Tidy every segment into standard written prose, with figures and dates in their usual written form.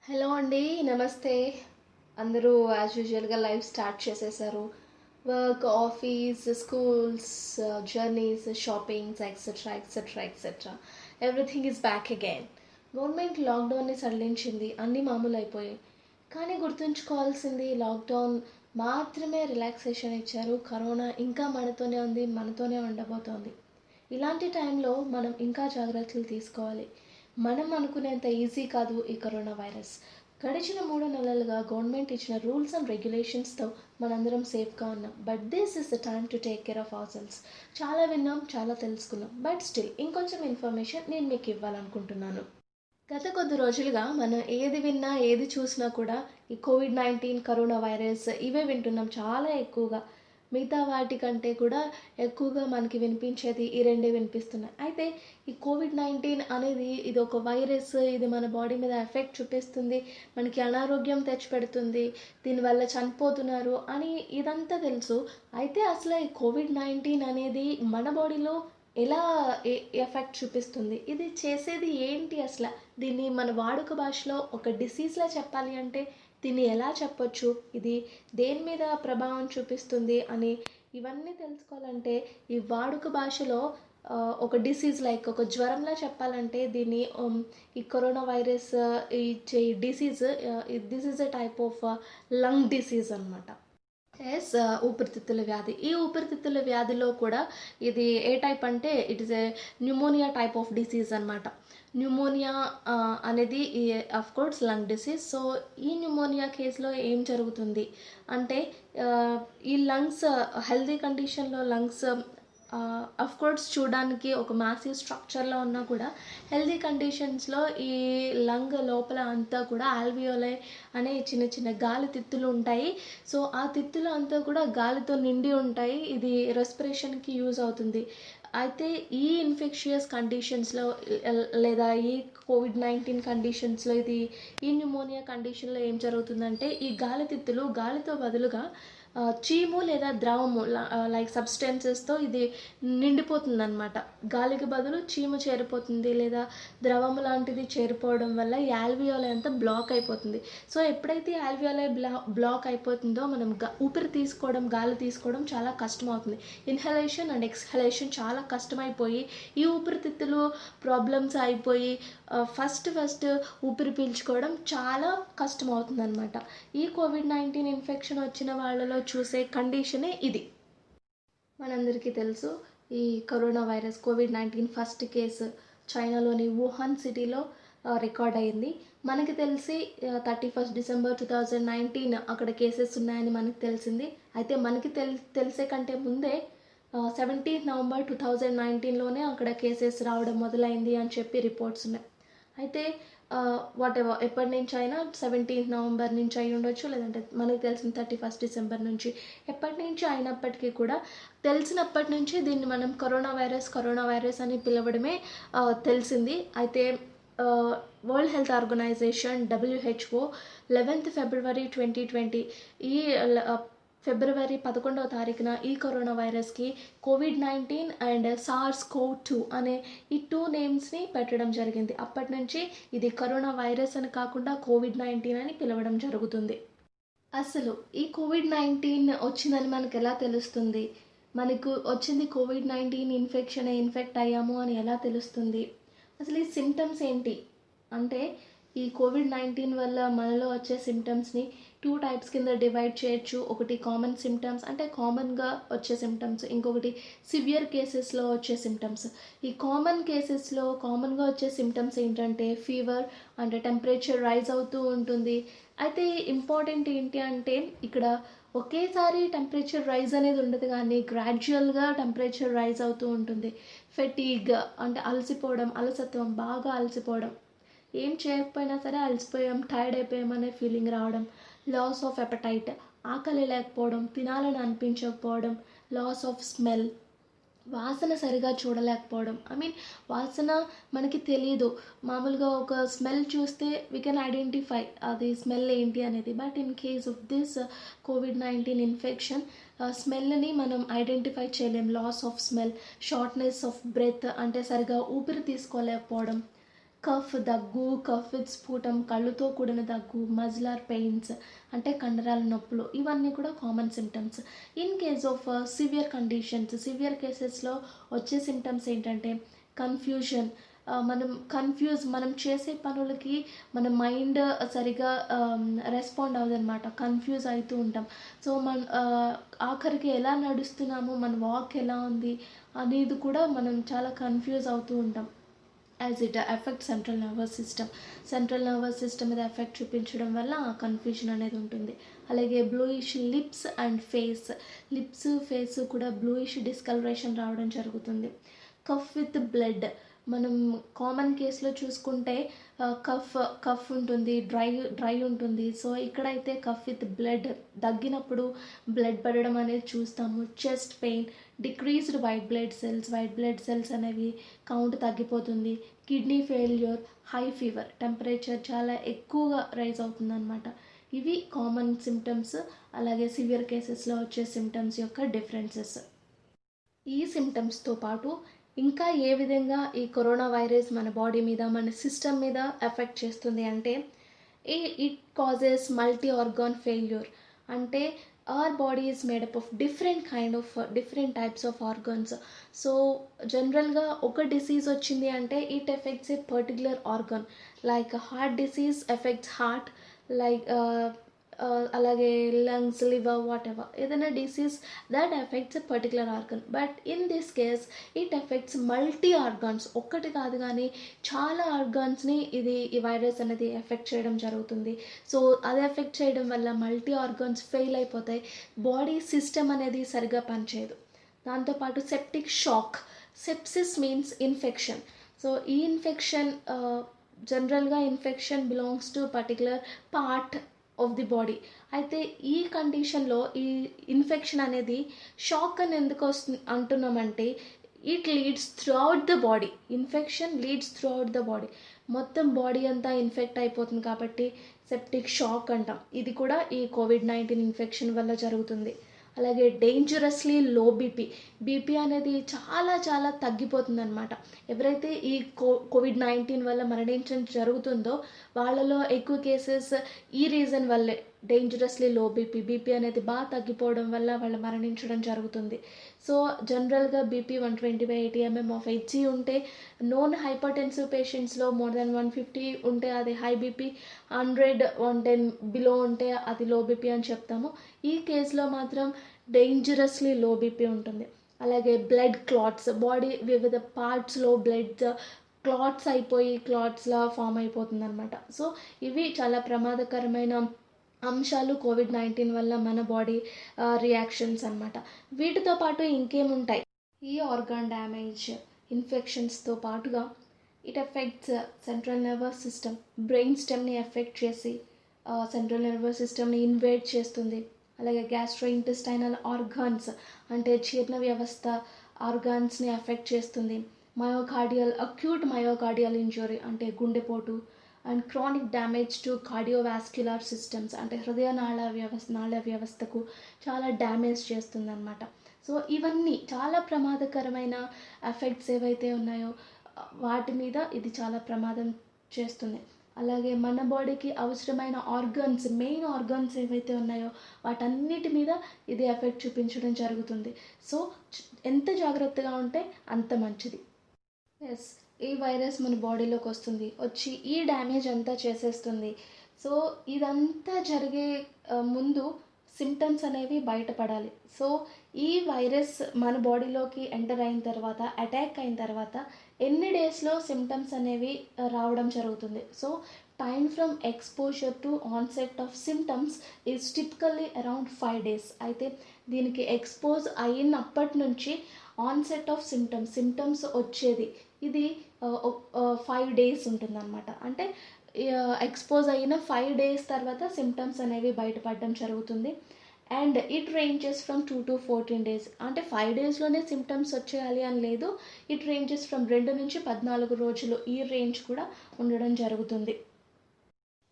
Hello అండి, నమస్తే. అందరూ యాజ్ యూజువల్గా లైఫ్ స్టార్ట్ చేసేసారు. Work, office, schools, journeys, shoppings, etcetera etcetera etcetera. Everything is back again. Government లాక్డౌన్ని సడలించింది, అన్నీ మామూలు అయిపోయాయి. కానీ గుర్తుంచుకోవాల్సింది, లాక్డౌన్ మాత్రమే రిలాక్సేషన్ ఇచ్చారు. కరోనా ఇంకా మనతోనే ఉంది, మనతోనే ఉండబోతోంది. ఇలాంటి టైంలో మనం ఇంకా జాగ్రత్తలు తీసుకోవాలి. మనం అనుకునేంత ఈజీ కాదు ఈ కరోనా వైరస్. గడిచిన 3 నెలలుగా గవర్నమెంట్ ఇచ్చిన రూల్స్ అండ్ రెగ్యులేషన్స్తో మనందరం సేఫ్గా ఉన్నాం. But this is the time to take care of our cells. చాలా విన్నాం, చాలా తెలుసుకున్నాం. బట్ స్టిల్ ఇంకొంచెం ఇన్ఫర్మేషన్ నేను మీకు ఇవ్వాలనుకుంటున్నాను. గత కొద్ది రోజులుగా మనం ఏది విన్నా, ఏది చూసినా కూడా ఈ కోవిడ్-19, కరోనా వైరస్ ఇవే వింటున్నాం చాలా ఎక్కువగా. మిగతా వాటికంటే కూడా ఎక్కువగా మనకి వినిపించేది ఈ రెండే వినిపిస్తున్నాయి. అయితే ఈ కోవిడ్-19 అనేది ఇది ఒక వైరస్. ఇది మన బాడీ మీద ఎఫెక్ట్ చూపిస్తుంది, మనకి అనారోగ్యం తెచ్చిపెడుతుంది, దీనివల్ల చనిపోతున్నారు అని ఇదంతా తెలుసు. అయితే అసలు ఈ కోవిడ్-19 అనేది మన బాడీలో ఎలా ఎఫెక్ట్ చూపిస్తుంది, ఇది చేసేది ఏంటి అసలు, దీన్ని మన వాడుక భాషలో ఒక డిసీజ్లా చెప్పాలి అంటే దీన్ని ఎలా చెప్పొచ్చు, ఇది దేని మీద ప్రభావం చూపిస్తుంది అని ఇవన్నీ తెలుసుకోవాలంటే ఈ వాడుక భాషలో ఒక డిసీజ్ లైక్ ఒక జ్వరంలా చెప్పాలంటే దీన్ని ఈ కరోనా వైరస్ ఇచ్చే disease, this is a type of lung disease అనమాట. ఎస్, ఊపిరితిత్తుల వ్యాధి. ఈ ఊపిరితిత్తుల వ్యాధిలో కూడా ఇది ఏ టైప్ అంటే it is a pneumonia type of disease అనమాట. న్యూమోనియా అనేది కోర్స్ లంగ్ డిసీజ్. సో ఈ న్యూమోనియా కేసులో ఏం జరుగుతుంది అంటే ఈ లంగ్స్ హెల్తీ కండిషన్లో లంగ్స్ కోర్స్ చూడడానికి ఒక మ్యాసివ్ స్ట్రక్చర్లో ఉన్నా కూడా హెల్తీ కండిషన్స్లో ఈ లంగ్ లోపల అంతా కూడా ఆల్వియోలై అనే చిన్న చిన్న గాలి తిత్తులు ఉంటాయి. సో ఆ తిత్తులు అంతా కూడా గాలితో నిండి ఉంటాయి. ఇది రెస్పిరేషన్కి యూజ్ అవుతుంది. అయితే ఈ ఇన్ఫెక్షియస్ కండిషన్స్లో లేదా ఈ కోవిడ్-19 కండిషన్స్లో ఈ న్యూమోనియా కండిషన్లో ఏం జరుగుతుందంటే ఈ గాలి తిత్తులు గాలితో బదులుగా చీము లేదా ద్రవము లైక్ సబ్స్టెన్సెస్తో ఇది నిండిపోతుందన్నమాట. గాలికి బదులు చీము చేరిపోతుంది లేదా ద్రవము లాంటిది చేరిపోవడం వల్ల ఈ ఆల్వియోలై అంతా బ్లాక్ అయిపోతుంది. సో ఎప్పుడైతే ఆల్వియోలై బ్లాక్ అయిపోతుందో మనం ఊపిరి తీసుకోవడం, గాలి తీసుకోవడం చాలా కష్టం అవుతుంది. ఇన్హలేషన్ అండ్ ఎక్స్హలేషన్ చాలా కష్టమైపోయి ఈ ఊపిరితిత్తులు ప్రాబ్లమ్స్ అయిపోయి ఫస్ట్ ఊపిరి పీల్చుకోవడం చాలా కష్టం అవుతుందన్నమాట. ఈ కోవిడ్-19 ఇన్ఫెక్షన్ వచ్చిన వాళ్ళలో చూసే కండిషనే ఇది. మనందరికీ తెలుసు ఈ corona virus COVID-19 first case చైనాలోని వుహాన్ సిటీలో రికార్డ్ అయింది. మనకి తెలిసి 31 డిసెంబర్ 2019 అక్కడ కేసెస్ ఉన్నాయని మనకు తెలిసింది. అయితే మనకి తెలిసే కంటే ముందే 17 నవంబర్ 2019లోనే అక్కడ కేసెస్ రావడం మొదలైంది అని చెప్పి రిపోర్ట్స్ ఉన్నాయి. అయితే వాట్ ఎవర్ ఎప్పటి నుంచి అయినా 17 నవంబర్ నుంచి అయి ఉండొచ్చు, లేదంటే మనకు తెలిసిన 31 డిసెంబర్ నుంచి ఎప్పటి నుంచి అయినప్పటికీ కూడా తెలిసినప్పటి నుంచి దీన్ని మనం కరోనా వైరస్ అని పిలవడమే తెలిసింది. అయితే వరల్డ్ హెల్త్ ఆర్గనైజేషన్ WHO 11 ఫిబ్రవరి 2020 ఈ ఫిబ్రవరి 11వ తారీఖున ఈ కరోనా వైరస్కి కోవిడ్-19 అండ్ SARS-CoV-2 అనే ఈ 2 నేమ్స్ని పెట్టడం జరిగింది. అప్పటి నుంచి ఇది కరోనా వైరస్ అని కాకుండా కోవిడ్-19 అని పిలవడం జరుగుతుంది. అసలు ఈ కోవిడ్-19 వచ్చిందని మనకు ఎలా తెలుస్తుంది, మనకు వచ్చింది కోవిడ్-19 ఇన్ఫెక్ట్ అయ్యాము అని ఎలా తెలుస్తుంది, అసలు ఈ సిమ్టమ్స్ ఏంటి అంటే ఈ కోవిడ్-19 వల్ల మనలో వచ్చే సిమ్టమ్స్ని 2 టైప్స్ కింద డివైడ్ చేయొచ్చు. ఒకటి కామన్ సిమ్టమ్స్ అంటే కామన్గా వచ్చే సిమ్టమ్స్, ఇంకొకటి సివియర్ కేసెస్లో వచ్చే సిమ్టమ్స్. ఈ కామన్ కేసెస్లో కామన్గా వచ్చే సిమ్టమ్స్ ఏంటంటే ఫీవర్ అంటే టెంపరేచర్ రైజ్ అవుతూ ఉంటుంది. అయితే ఇంపార్టెంట్ ఏంటి అంటే ఇక్కడ ఒకేసారి టెంపరేచర్ రైజ్ అనేది ఉండదు, కానీ గ్రాడ్యువల్గా టెంపరేచర్ రైజ్ అవుతూ ఉంటుంది. ఫెటీగ్ అంటే అలసిపోవడం, అలసత్వం, బాగా అలసిపోవడం, ఏం చేయకపోయినా సరే అలసిపోయాం, టైర్డ్ అయిపోయాం అనే ఫీలింగ్ రావడం, లాస్ ఆఫ్ ఎపటైట్, ఆకలి లేకపోవడం, తినాలని అనిపించకపోవడం, లాస్ ఆఫ్ స్మెల్, వాసన సరిగా చూడలేకపోవడం. వాసన మనకి తెలియదు. మామూలుగా ఒక స్మెల్ చూస్తే వీ కెన్ ఐడెంటిఫై అది స్మెల్ ఏంటి అనేది. But in case of this కోవిడ్-19 ఇన్ఫెక్షన్ స్మెల్ని మనం ఐడెంటిఫై చేయలేం. Loss of smell, shortness of breath అంటే సరిగా ఊపిరి తీసుకోలేకపోవడం, కఫ్ దగ్గు, కఫ్ విత్ స్ఫుటం, కళ్ళుతో కూడిన దగ్గు, మజిలర్ పెయిన్స్ అంటే కండరాల నొప్పులు, ఇవన్నీ కూడా common symptoms. In case of severe conditions, severe కేసెస్లో వచ్చే సిమ్టమ్స్ ఏంటంటే కన్ఫ్యూజన్. మనం చేసే పనులకి మన మైండ్ సరిగా రెస్పాండ్ అవ్వదన్నమాట. కన్ఫ్యూజ్ అవుతూ ఉంటాం. సో ఆఖరికి ఎలా నడుస్తున్నాము, మన వాక్ ఎలా ఉంది అనేది కూడా మనం చాలా కన్ఫ్యూజ్ అవుతూ ఉంటాం. As it effect central nervous system. Central nervous system మీద ఎఫెక్ట్ చూపించడం వల్ల కన్ఫ్యూజన్ అనేది ఉంటుంది. అలాగే బ్లూయిష్ లిప్స్ అండ్ ఫేస్ కూడా బ్లూయిష్ డిస్కలరేషన్ రావడం జరుగుతుంది. Cough with blood. మనం కామన్ కేసులో చూసుకుంటే కఫ్ ఉంటుంది, డ్రై ఉంటుంది. సో ఇక్కడైతే కఫ్ విత్ బ్లడ్, దగ్గినప్పుడు బ్లడ్ పడడం అనేది చూస్తాము. Chest pain, decreased white blood cells అనేవి కౌంట్ తగ్గిపోతుంది. Kidney failure, high fever, temperature చాలా ఎక్కువగా రైజ్ అవుతుందన్నమాట. ఇవి కామన్ సిమ్టమ్స్. అలాగే సివియర్ కేసెస్లో వచ్చే సిమ్టమ్స్ యొక్క డిఫరెన్సెస్. ఈ సిమ్టమ్స్తో పాటు ఇంకా ఏ విధంగా ఈ కరోనా వైరస్ మన బాడీ మీద, మన సిస్టమ్ మీద ఎఫెక్ట్ చేస్తుంది అంటే it causes multi organ failure. అంటే our body is made up of different types of organs. So జనరల్గా ఒక డిసీజ్ వచ్చింది అంటే it affects a particular organ. Like heart disease affects heart, like అలాగే లంగ్స్, లివర్, వాట్ ఎవర్, ఏదైనా disease that affects a particular organ. But in this case it affects multi organs. ఒక్కటి కాదు కానీ చాలా ఆర్గాన్స్ని ఈ వైరస్ అనేది ఎఫెక్ట్ చేయడం జరుగుతుంది. సో అది ఎఫెక్ట్ చేయడం వల్ల మల్టీ ఆర్గాన్స్ ఫెయిల్ అయిపోతాయి. బాడీ సిస్టమ్ అనేది సరిగా పనిచేయదు. దాంతోపాటు septic shock. Sepsis means infection. So ఈ ఇన్ఫెక్షన్ జనరల్గా infection belongs to particular part of the body. అయితే ఈ కండిషన్లో ఈ ఇన్ఫెక్షన్ అనేది షాక్ అని ఎందుకు అంటున్నామంటే it leads throughout the body. Infection leads throughout the body. మొత్తం బాడీ అంతా ఇన్ఫెక్ట్ అయిపోతుంది కాబట్టి సెప్టిక్ షాక్ అంటాం. ఇది కూడా ఈ COVID-19 ఇన్ఫెక్షన్ వల్ల జరుగుతుంది. అలాగే డేంజరస్లీ లో బీపీ అనేది చాలా తగ్గిపోతుంది అనమాట. ఎవరైతే ఈ COVID-19 వల్ల మరణించడం జరుగుతుందో వాళ్ళలో ఎక్కువ కేసెస్ ఈ రీజన్ వల్లే, డేంజరస్లీ లో బీపీ అనేది బాగా తగ్గిపోవడం వల్ల వాళ్ళు మరణించడం జరుగుతుంది. సో జనరల్గా బీపీ 120/80 mm ఆఫ్ హెచ్జీ ఉంటే, నోన్ హైపర్టెన్సివ్ పేషెంట్స్లో మోర్ దెన్ 150 ఉంటే అది హై బీపీ, 110 బిలో ఉంటే అది లో బీపీ అని చెప్తాము. ఈ కేసులో మాత్రం డేంజరస్లీ లో బీపీ ఉంటుంది. అలాగే బ్లడ్ క్లాట్స్, బాడీ వివిధ పార్ట్స్లో బ్లడ్ క్లాట్స్ అయిపోయి క్లాట్స్లా ఫామ్ అయిపోతుంది అనమాట. సో ఇవి చాలా ప్రమాదకరమైన అంశాలు COVID-19 వల్ల మన బాడీ రియాక్షన్స్ అనమాట. వీటితో పాటు ఇంకేముంటాయి? ఈ ఆర్గాన్ డ్యామేజ్, ఇన్ఫెక్షన్స్తో పాటుగా it affects central nervous system. Brain స్టెమ్ని ఎఫెక్ట్ చేసి సెంట్రల్ నర్వస్ సిస్టమ్ని ఇన్వేడ్ చేస్తుంది. అలాగే గ్యాస్ట్రో ఇంటెస్టైనల్ ఆర్గాన్స్ అంటే జీర్ణ వ్యవస్థ ఆర్గాన్స్ని ఎఫెక్ట్ చేస్తుంది. అక్యూట్ మయోకార్డియల్ ఇంజురీ అంటే గుండెపోటు, and chronic damage to cardiovascular systems అంటే నాళ వ్యవస్థకు చాలా డ్యామేజ్ చేస్తుంది అనమాట. సో ఇవన్నీ చాలా ప్రమాదకరమైన ఎఫెక్ట్స్ ఏవైతే ఉన్నాయో వాటి మీద ఇది చాలా ప్రమాదం చేస్తుంది. అలాగే మన బాడీకి అవసరమైన మెయిన్ ఆర్గన్స్ ఏవైతే ఉన్నాయో వాటన్నిటి మీద ఇది ఎఫెక్ట్ చూపించడం జరుగుతుంది. సో ఎంత జాగ్రత్తగా ఉంటే అంత మంచిది. ఎస్, ఈ వైరస్ మన బాడీలోకి వచ్చి ఈ డ్యామేజ్ అంతా చేసేస్తుంది. సో ఇదంతా జరిగే ముందు సిమ్టమ్స్ అనేవి బయటపడాలి. సో ఈ వైరస్ మన బాడీలోకి ఎంటర్ అయిన తర్వాత, అటాక్ అయిన తర్వాత ఎన్ని డేస్లో సిమ్టమ్స్ అనేవి రావడం జరుగుతుంది? So time from exposure to onset of symptoms is typically around 5 days. అయితే దీనికి ఎక్స్పోజ్ అయినప్పటి నుంచి ఆన్సెట్ ఆఫ్ సిమ్టమ్స్ వచ్చేది ఇది 5 days ఉంటుందన్నమాట. అంటే ఎక్స్పోజ్ అయిన 5 days తర్వాత సిమ్టమ్స్ అనేవి బయటపడడం జరుగుతుంది. And it ranges from 2 to 14 days. అంటే 5 daysలోనే సిమ్టమ్స్ వచ్చేయాలి అని లేదు. ఇట్ రేంజెస్ ఫ్రమ్ 2 నుంచి 14 రోజులు, ఈ రేంజ్ కూడా ఉండడం జరుగుతుంది.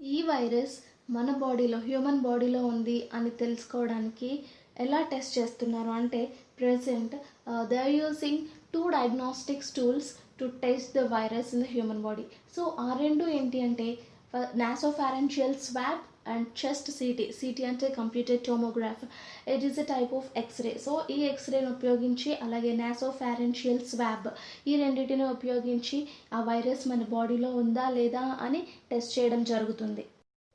ఈ వైరస్ మన బాడీలో, హ్యూమన్ బాడీలో ఉంది అని తెలుసుకోవడానికి ఎలా టెస్ట్ చేస్తున్నారు అంటే, present they are using two diagnostics tools to test the virus in the human body. So ఆ రెండు ఏంటి అంటే nasopharyngeal swab and chest CT అంటే computer tomograph. It is a type of X-ray. So ఈ ఎక్స్రేని ఉపయోగించి అలాగే నాసోఫారెన్షియల్ స్వాబ్ ఈ రెండింటిని ఉపయోగించి ఆ వైరస్ మన బాడీలో ఉందా లేదా అని టెస్ట్ చేయడం జరుగుతుంది.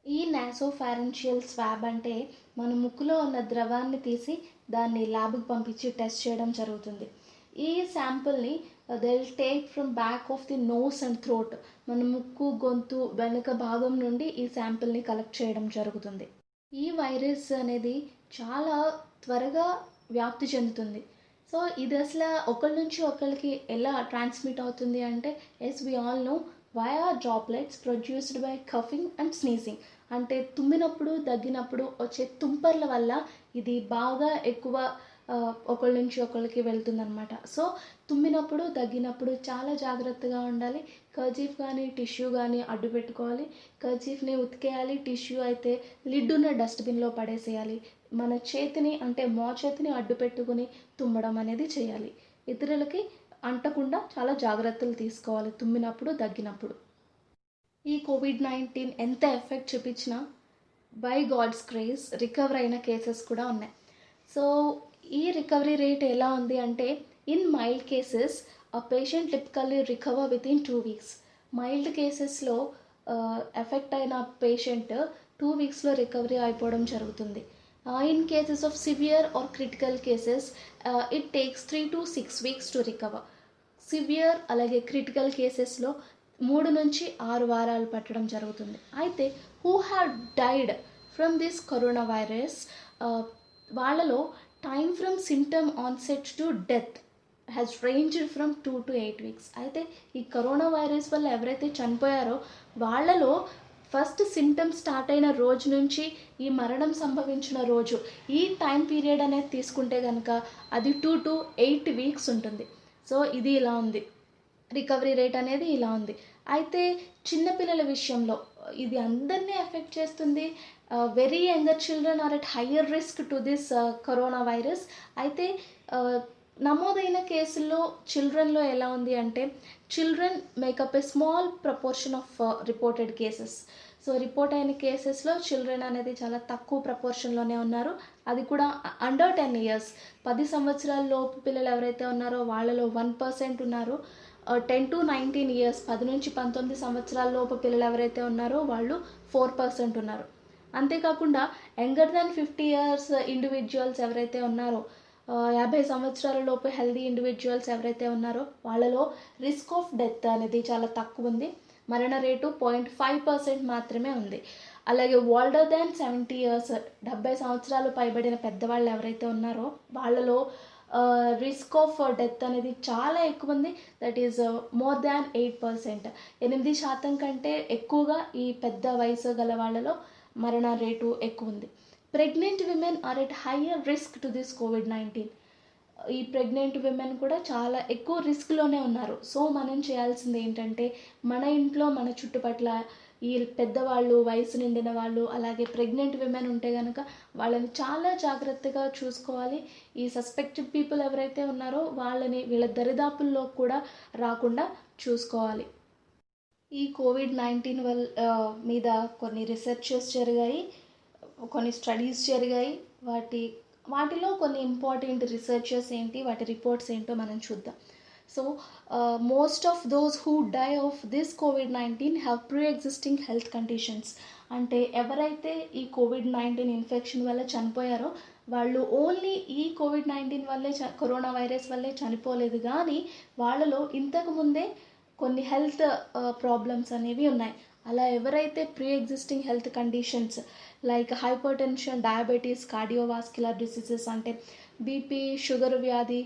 ఈ నాసోఫారెన్షియల్ స్వాబ్ అంటే మన ముక్కులో ఉన్న ద్రవాన్ని తీసి దాన్ని ల్యాబ్కి పంపించి టెస్ట్ చేయడం జరుగుతుంది. ఈ శాంపుల్ని they will take from back of the nose and throat, మన ముక్కు గొంతు వెనుక భాగం నుండి ఈ శాంపుల్ని కలెక్ట్ చేయడం జరుగుతుంది. ఈ వైరస్ అనేది చాలా త్వరగా వ్యాప్తి చెందుతుంది. సో ఇది అసలు ఒకరి నుంచి ఒకరికి ఎలా ట్రాన్స్మిట్ అవుతుంది అంటే, as we all know, via droplets produced by coughing and sneezing. అంటే తుమ్మినప్పుడు దగ్గినప్పుడు వచ్చే తుంపర్ల వల్ల ఇది బాగా ఎక్కువ ఒకళ్ళ నుంచి ఒకళ్ళకి వెళ్తుందనమాట. సో తుమ్మినప్పుడు దగ్గినప్పుడు చాలా జాగ్రత్తగా ఉండాలి. కర్చీఫ్ కానీ టిష్యూ కానీ అడ్డు పెట్టుకోవాలి. కర్చీఫ్ని ఉతికేయాలి, టిష్యూ అయితే లిడ్ ఉన్న డస్ట్బిన్లో పడేసేయాలి. మన చేతిని అంటే మోచేతిని అడ్డు పెట్టుకుని తుమ్మడం అనేది చేయాలి. ఇతరులకి అంటకుండా చాలా జాగ్రత్తలు తీసుకోవాలి తుమ్మినప్పుడు దగ్గినప్పుడు. ఈ కోవిడ్-19 ఎంత ఎఫెక్ట్ చూపించినా బై గాడ్స్ గ్రేస్ రికవర్ అయిన కేసెస్ కూడా ఉన్నాయి. సో ఈ రికవరీ రేట్ ఎలా ఉంది అంటే, ఇన్ మైల్డ్ కేసెస్ ఆ పేషెంట్ టిపికల్లీ రికవర్ విత్ ఇన్ 2 weeks. మైల్డ్ కేసెస్లో ఎఫెక్ట్ అయిన పేషెంట్ 2 weeksలో రికవరీ అయిపోవడం జరుగుతుంది. In cases of severe or critical cases it takes 3 to 6 weeks to recover. Severe అలాగే క్రిటికల్ కేసెస్లో 3 నుంచి 6 వారాలు పట్టడం జరుగుతుంది. అయితే who have died from this corona virus, వాళ్ళలో time from symptom onset to death has ranged from 2 to 8 weeks. అయితే ఈ కరోనా వైరస్ వల్ల ఎవరైతే చనిపోయారో వాళ్ళలో ఫస్ట్ సిమ్టమ్స్ స్టార్ట్ అయిన రోజు నుంచి ఈ మరణం సంభవించిన రోజు, ఈ టైం పీరియడ్ అనేది తీసుకుంటే కనుక అది 2 to 8 weeks ఉంటుంది. సో ఇది ఇలా ఉంది, రికవరీ రేట్ అనేది ఇలా ఉంది. అయితే చిన్నపిల్లల విషయంలో ఇది అందరినీ ఎఫెక్ట్ చేస్తుంది. Very younger children are at higher risk to this corona virus. అయితే నమోదైన కేసుల్లో చిల్డ్రన్లో ఎలా ఉంది అంటే, children make up a small proportion of reported cases. So report అయిన కేసెస్లో చిల్డ్రన్ అనేది చాలా తక్కువ ప్రపోర్షన్లోనే ఉన్నారు. అది కూడా అండర్ 10 years, 10 సంవత్సరాల లోపు పిల్లలు ఎవరైతే ఉన్నారో వాళ్ళలో 1% ఉన్నారు. 10 to 19 years, 10 నుంచి 19 సంవత్సరాల లోపు పిల్లలు ఎవరైతే ఉన్నారో వాళ్ళు 4% ఉన్నారు. అంతేకాకుండా యంగర్ దాన్ 50 years ఇండివిజువల్స్ ఎవరైతే ఉన్నారో, 50 సంవత్సరాల లోపు హెల్దీ ఇండివిజువల్స్ ఎవరైతే ఉన్నారో వాళ్ళలో రిస్క్ ఆఫ్ డెత్ అనేది చాలా తక్కువ ఉంది. మరణ రేటు 0.5% మాత్రమే ఉంది. అలాగే ఓల్డర్ దాన్ 70 years, 70 సంవత్సరాలు పైబడిన పెద్దవాళ్ళు ఎవరైతే ఉన్నారో వాళ్ళలో రిస్క్ ఆఫ్ డెత్ అనేది చాలా ఎక్కువ ఉంది. That is more than 8%. 8% కంటే ఎక్కువగా ఈ పెద్ద వయసు గల వాళ్ళలో మరణ రేటు ఎక్కువ ఉంది. Pregnant women are at higher risk to this కోవిడ్-19. ఈ ప్రెగ్నెంట్ విమెన్ కూడా చాలా ఎక్కువ రిస్క్లోనే ఉన్నారు. సో మనం చేయాల్సింది ఏంటంటే, మన ఇంట్లో మన చుట్టుపక్కల ఈ పెద్దవాళ్ళు, వయసు నిండిన వాళ్ళు, అలాగే ప్రెగ్నెంట్ విమెన్ ఉంటే కనుక వాళ్ళని చాలా జాగ్రత్తగా చూసుకోవాలి. ఈ సస్పెక్టెడ్ పీపుల్ ఎవరైతే ఉన్నారో వాళ్ళని వీళ్ళ దరిదాపుల్లో కూడా రాకుండా చూసుకోవాలి. ఈ కోవిడ్-19 మీద కొన్ని రీసెర్చెస్ జరిగాయి, కొన్ని స్టడీస్ జరిగాయి. వాటిలో కొన్ని ఇంపార్టెంట్ రీసెర్చెస్ ఏంటి, వాటి రిపోర్ట్స్ ఏంటో మనం చూద్దాం. So most of those who die of this కోవిడ్-19 have pre existing health conditions. అంటే ఎవరైతే ఈ కోవిడ్-19 ఇన్ఫెక్షన్ వల్ల చనిపోయారో వాళ్ళు ఓన్లీ ఈ కోవిడ్-19 వల్లే కరోనా వైరస్ వల్లే చనిపోలేదు, కానీ వాళ్ళలో ఇంతకుముందే కొన్ని హెల్త్ ప్రాబ్లమ్స్ అనేవి ఉన్నాయి. అలా ఎవరైతే pre existing health conditions like hyper tension, diabetes, cardiovascular diseases అంటే బీపీ, షుగర్ వ్యాధి,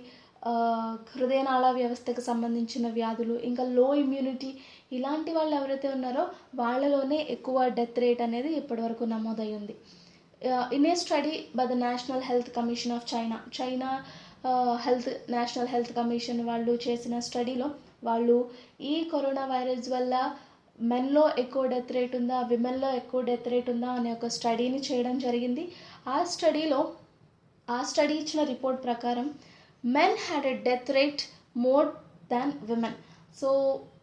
హృదయనాళ వ్యవస్థకు సంబంధించిన వ్యాధులు, ఇంకా లో ఇమ్యూనిటీ, ఇలాంటి వాళ్ళు ఎవరైతే ఉన్నారో వాళ్ళలోనే ఎక్కువ డెత్ రేట్ అనేది ఇప్పటివరకు నమోదై ఉంది. In a study by the national health commission of China national health commission వాళ్ళు చేసిన స్టడీలో వాళ్ళు ఈ కరోనా వైరస్ వల్ల మెన్లో ఎక్కువ డెత్ రేట్ ఉందా, విమెన్లో ఎక్కువ డెత్ రేట్ ఉందా అనే ఒక స్టడీని చేయడం జరిగింది. ఆ స్టడీ ఇచ్చిన రిపోర్ట్ ప్రకారం men had a death rate more than women. So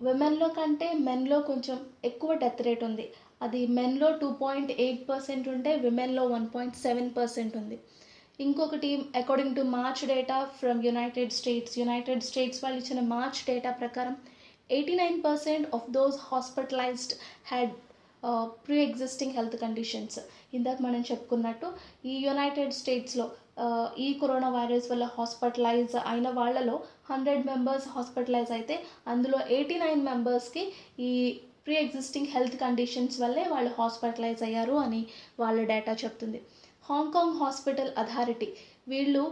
విమెన్లో కంటే మెన్లో కొంచెం ఎక్కువ డెత్ రేట్ ఉంది. అది మెన్లో 2.8% ఉంటే విమెన్లో 1.7% ఉంది. ఇంకొకటి according to March data from United states వాళ్ళు ఇచ్చిన మార్చ్ డేటా ప్రకారం 89% of those hospitalised had pre existing health conditions. ఇందాక మనం చెప్పుకున్నట్టు ఈ యునైటెడ్ స్టేట్స్లో ఈ కరోనా వైరస్ వల్ల హాస్పిటలైజ్ అయిన వాళ్ళలో 100 మెంబర్స్ హాస్పిటలైజ్ అయితే అందులో 89 మెంబర్స్కి ఈ ప్రీ ఎగ్జిస్టింగ్ హెల్త్ కండిషన్స్ వల్లే వాళ్ళు హాస్పిటలైజ్ అయ్యారు అని వాళ్ళ డేటా చెప్తుంది. హాంకాంగ్ హాస్పిటల్ అథారిటీ వీళ్ళు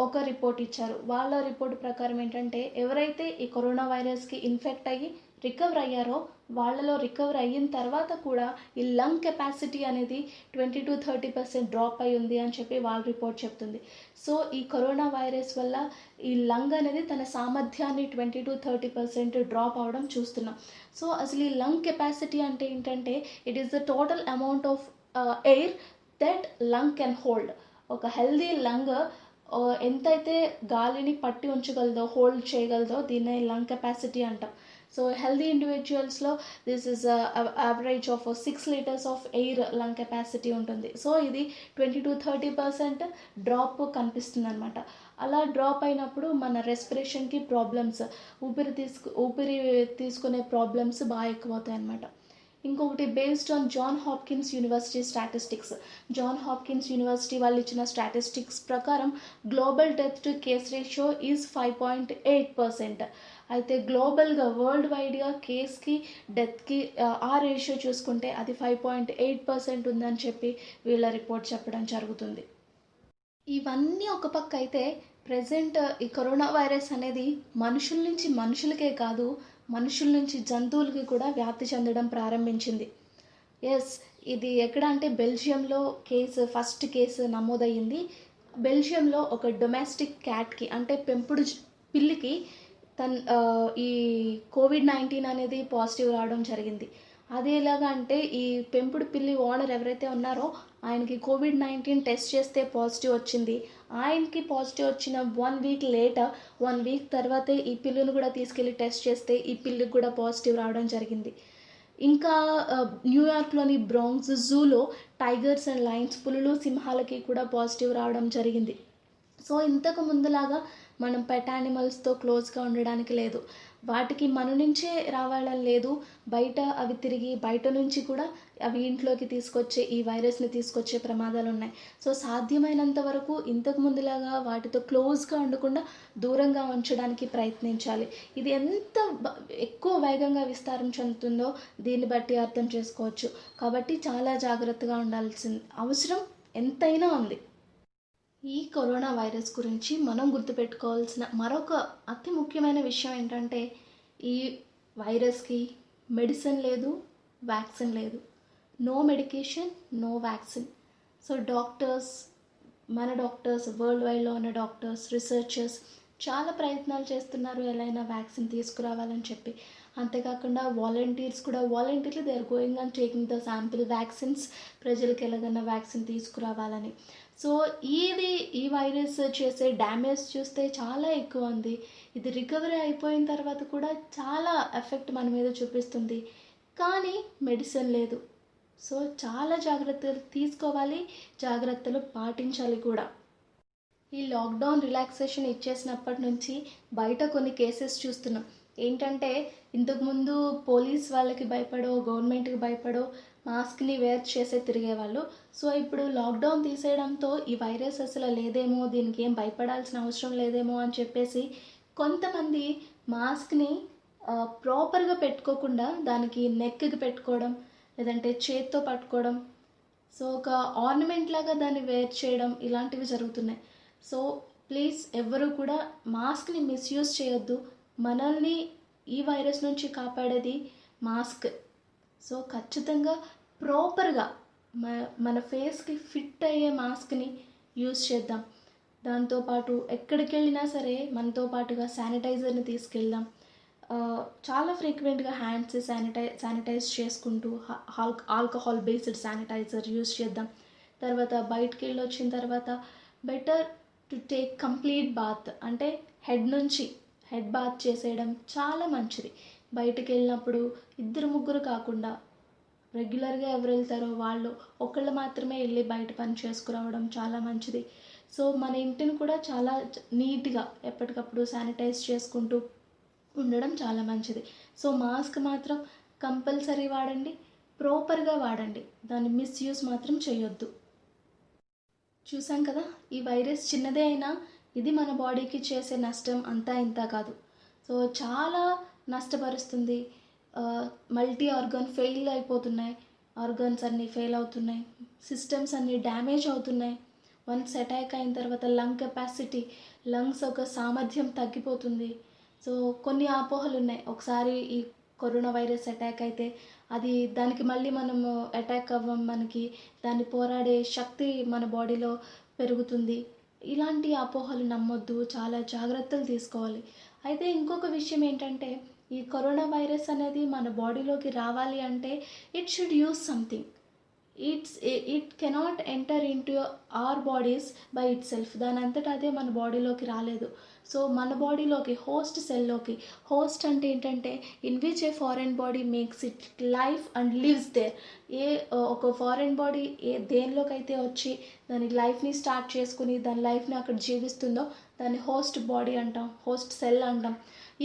ఒక రిపోర్ట్ ఇచ్చారు. వాళ్ళ రిపోర్ట్ ప్రకారం ఏంటంటే ఎవరైతే ఈ కరోనా వైరస్కి ఇన్ఫెక్ట్ అయ్యి రికవర్ అయ్యారో వాళ్ళలో రికవర్ అయిన తర్వాత కూడా ఈ లంగ్ కెపాసిటీ అనేది 20-30% డ్రాప్ అయి ఉంది అని చెప్పి వాళ్ళ రిపోర్ట్ చెప్తుంది. సో ఈ కరోనా వైరస్ వల్ల ఈ లంగ్ అనేది తన సామర్థ్యాన్ని 20-30% డ్రాప్ అవడం చూస్తున్నాం. సో అసలు ఈ లంగ్ కెపాసిటీ అంటే ఏంటంటే it is the total amount of air that lung can hold. ఒక హెల్దీ లంగ్ ఎంతైతే గాలిని పట్టి ఉంచగలదో, హోల్డ్ చేయగలదో దీన్నే లంగ్ కెపాసిటీ అంటాం. సో హెల్దీ ఇండివిజువల్స్లో this is average of 6 litres of air lung capacity ఉంటుంది. సో ఇది 20-30% డ్రాప్ కనిపిస్తుంది అనమాట. అలా డ్రాప్ అయినప్పుడు మన రెస్పిరేషన్కి ప్రాబ్లమ్స్, ఊపిరి తీసుకునే ప్రాబ్లమ్స్ బాగా ఎక్కువ అవుతాయి అన్నమాట. ఇంకొకటి based on John Hopkins University statistics. John Hopkins University వాళ్ళు ఇచ్చిన స్టాటిస్టిక్స్ ప్రకారం global death to case ratio is 5.8%. అయితే గ్లోబల్గా వరల్డ్ వైడ్గా కేస్కి డెత్కి ఆ రేషియో చూసుకుంటే అది 5.8% ఉందని చెప్పి వీళ్ళ రిపోర్ట్ చెప్పడం జరుగుతుంది. ఇవన్నీ ఒక పక్క అయితే ప్రజెంట్ ఈ కరోనా వైరస్ అనేది మనుషుల నుంచి మనుషులకే కాదు, మనుషుల నుంచి జంతువులకి కూడా వ్యాప్తి చెందడం ప్రారంభించింది. ఎస్, ఇది ఎక్కడ అంటే బెల్జియంలో ఫస్ట్ కేసు నమోదయ్యింది. బెల్జియంలో ఒక డొమెస్టిక్ క్యాట్కి అంటే పెంపుడు పిల్లికి ఈ COVID-19 అనేది పాజిటివ్ రావడం జరిగింది. అది ఎలాగా అంటే ఈ పెంపుడు పిల్లి ఓనర్ ఎవరైతే ఉన్నారో ఆయనకి COVID-19 టెస్ట్ చేస్తే పాజిటివ్ వచ్చింది. ఆయనకి పాజిటివ్ వచ్చిన 1 వీక్ లేటర్ 1 వీక్ తర్వాతే ఈ పిల్లిని కూడా తీసుకెళ్ళి టెస్ట్ చేస్తే ఈ పిల్లికి కూడా పాజిటివ్ రావడం జరిగింది. ఇంకా న్యూయార్క్లోని బ్రాంక్స్ జూలో టైగర్స్ అండ్ లయన్స్, పులులు, సింహాలకి కూడా పాజిటివ్ రావడం జరిగింది. సో ఇంతకు ముందులాగా మనం పెట్ యానిమల్స్తో క్లోజ్గా ఉండడానికి లేదు. వాటికి మన నుంచే రావాలని లేదు, బయట అవి తిరిగి బయట నుంచి కూడా అవి ఇంట్లోకి తీసుకొచ్చే ఈ వైరస్ని తీసుకొచ్చే ప్రమాదాలు ఉన్నాయి. సో సాధ్యమైనంత వరకు ఇంతకు ముందులాగా వాటితో క్లోజ్గా ఉండకుండా దూరంగా ఉంచడానికి ప్రయత్నించాలి. ఇది ఎంత ఎక్కువ వేగంగా విస్తారం చెందుతుందో దీన్ని బట్టి అర్థం చేసుకోవచ్చు. కాబట్టి చాలా జాగ్రత్తగా ఉండాల్సిన అవసరం ఎంతైనా ఉంది. ఈ కరోనా వైరస్ గురించి మనం గుర్తుపెట్టుకోవాల్సిన మరొక అతి ముఖ్యమైన విషయం ఏంటంటే ఈ వైరస్కి మెడిసిన్ లేదు, వ్యాక్సిన్ లేదు. No medication, no vaccine. So మన డాక్టర్స్, వరల్డ్ వైడ్లో ఉన్న డాక్టర్స్, రీసెర్చర్స్ చాలా ప్రయత్నాలు చేస్తున్నారు ఎలాగైనా వ్యాక్సిన్ తీసుకురావాలని చెప్పి. అంతేకాకుండా వాలంటీర్లు they are going and taking the sample vaccines, ప్రజలకు ఎలాగైనా వ్యాక్సిన్ తీసుకురావాలని. సో ఈ వైరస్ చేసే డ్యామేజ్ చూస్తే చాలా ఎక్కువ ఉంది. ఇది రికవరీ అయిపోయిన తర్వాత కూడా చాలా ఎఫెక్ట్ మన మీద చూపిస్తుంది, కానీ మెడిసిన్ లేదు. సో చాలా జాగ్రత్తలు తీసుకోవాలి, జాగ్రత్తలు పాటించాలి కూడా. ఈ లాక్డౌన్ రిలాక్సేషన్ ఇచ్చేసినప్పటి నుంచి బయట కొన్ని కేసెస్ చూస్తున్నాం. ఏంటంటే ఇంతకుముందు పోలీస్ వాళ్ళకి భయపడో, గవర్నమెంట్కి భయపడో మాస్క్ని వేర్ చేసే తిరిగేవాళ్ళు. సో ఇప్పుడు లాక్డౌన్ తీసేయడంతో ఈ వైరస్ అసలు లేదేమో, దీనికి ఏం భయపడాల్సిన అవసరం లేదేమో అని చెప్పేసి కొంతమంది మాస్క్ని ప్రాపర్గా పెట్టుకోకుండా దానికి నెక్కి పెట్టుకోవడం, లేదంటే చేత్తో పట్టుకోవడం, సో ఒక ఆర్నమెంట్ లాగా దాన్ని వేర్ చేయడం, ఇలాంటివి జరుగుతున్నాయి. సో ప్లీజ్ ఎవ్వరూ కూడా మాస్క్ని మిస్యూజ్ చేయొద్దు. మనల్ని ఈ వైరస్ నుంచి కాపాడేది మాస్క్. సో ఖచ్చితంగా ప్రాపర్గా మన ఫేస్కి ఫిట్ అయ్యే మాస్క్ని యూజ్ చేద్దాం. దాంతోపాటు ఎక్కడికి వెళ్ళినా సరే మనతో పాటుగా శానిటైజర్ని తీసుకెళ్దాం. చాలా ఫ్రీక్వెంట్గా హ్యాండ్స్ శానిటైజ్ చేసుకుంటూ ఆల్కహాల్ బేస్డ్ శానిటైజర్ యూజ్ చేద్దాం. తర్వాత బయటికి వెళ్ళి వచ్చిన తర్వాత better to take complete bath. అంటే హెడ్ బాత్ చేసేయడం చాలా మంచిది. బయటికి వెళ్ళినప్పుడు ఇద్దరు ముగ్గురు కాకుండా రెగ్యులర్గా ఎవరు వెళ్తారో వాళ్ళు ఒకళ్ళు మాత్రమే వెళ్ళి బయట పని చేసుకురావడం చాలా మంచిది. సో మన ఇంటిని కూడా చాలా నీట్గా ఎప్పటికప్పుడు శానిటైజ్ చేసుకుంటూ ఉండడం చాలా మంచిది. సో మాస్క్ మాత్రం కంపల్సరీ వాడండి, ప్రాపర్గా వాడండి, దాన్ని మిస్యూజ్ మాత్రం చేయొద్దు. చూసాం కదా, ఈ వైరస్ చిన్నదే అయినా ఇది మన బాడీకి చేసే నష్టం అంతా ఇంత కాదు. సో చాలా నష్టపరుస్తుంది. మల్టీ ఆర్గాన్ ఫెయిల్ అయిపోతున్నాయి, ఆర్గాన్స్ అన్నీ ఫెయిల్ అవుతున్నాయి, సిస్టమ్స్ అన్నీ డ్యామేజ్ అవుతున్నాయి. వన్స్ అటాక్ అయిన తర్వాత లంగ్ కెపాసిటీ, లంగ్స్ ఒక సామర్థ్యం తగ్గిపోతుంది. సో కొన్ని అపోహలు ఉన్నాయి, ఒకసారి ఈ కరోనా వైరస్ అటాక్ అయితే దానికి మళ్ళీ మనము అటాక్ అవ్వం, మనకి దాన్ని పోరాడే శక్తి మన బాడీలో పెరుగుతుంది. ఇలాంటి అపోహలు నమ్మొద్దు, చాలా జాగ్రత్తలు తీసుకోవాలి. అయితే ఇంకొక విషయం ఏంటంటే, ఈ కరోనా వైరస్ అనేది మన బాడీలోకి రావాలి అంటే it should use something. It cannot enter into our bodies by it self. దాని అంతటా అదే మన బాడీలోకి రాలేదు. సో మన బాడీలోకి హోస్ట్ సెల్లోకి, హోస్ట్ అంటే ఏంటంటే in which a foreign body makes it life and lives there. ఒక ఫారెన్ బాడీ దేనిలోకి అయితే వచ్చి దాని లైఫ్ని స్టార్ట్ చేసుకుని దాని లైఫ్ని అక్కడ జీవిస్తుందో దాన్ని హోస్ట్ బాడీ అంటాం, హోస్ట్ సెల్ అంటాం.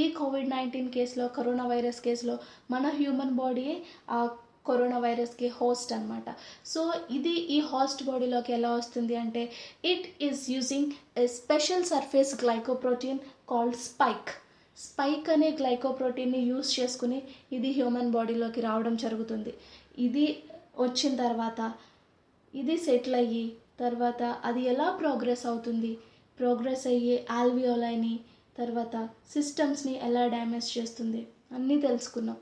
ఈ కోవిడ్-19 కేసులో, కరోనా వైరస్ కేసులో మన హ్యూమన్ బాడీయే ఆ కరోనా వైరస్కి హోస్ట్ అనమాట. సో ఇది ఈ హోస్ట్ బాడీలోకి ఎలా వస్తుంది అంటే, it is using a special surface glycoprotein called spike. Spike అనే గ్లైకోప్రోటీన్ని యూస్ చేసుకుని ఇది హ్యూమన్ బాడీలోకి రావడం జరుగుతుంది. ఇది వచ్చిన తర్వాత ఇది సెటిల్ అయ్యి తర్వాత అది ఎలా ప్రోగ్రెస్ అవుతుంది, ప్రోగ్రెస్ అయ్యి ఆల్వియోలైని తర్వాత సిస్టమ్స్ని ఎలా డ్యామేజ్ చేస్తుంది అన్నీ తెలుసుకున్నాం.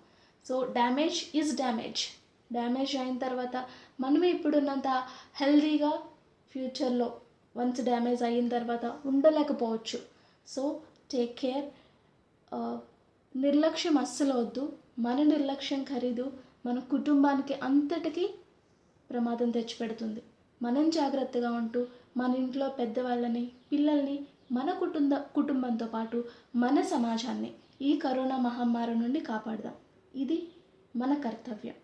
సో డ్యామేజ్ ఈజ్ డ్యామేజ్ అయిన తర్వాత మనమే ఇప్పుడున్నంత హెల్దీగా ఫ్యూచర్లో వన్స్ డ్యామేజ్ అయిన తర్వాత ఉండలేకపోవచ్చు. So take care. నిర్లక్ష్యం అస్సలు వద్దు. మన నిర్లక్ష్యం ఖరీదు మన కుటుంబానికి అంతటికీ ప్రమాదం తెచ్చిపెడుతుంది. మనం జాగ్రత్తగా ఉంటూ మన ఇంట్లో పెద్దవాళ్ళని, పిల్లల్ని, మన కుటుంబంతో పాటు మన సమాజాన్ని ఈ కరోనా మహమ్మారి నుండి కాపాడదాం. ఇది మన కర్తవ్యం.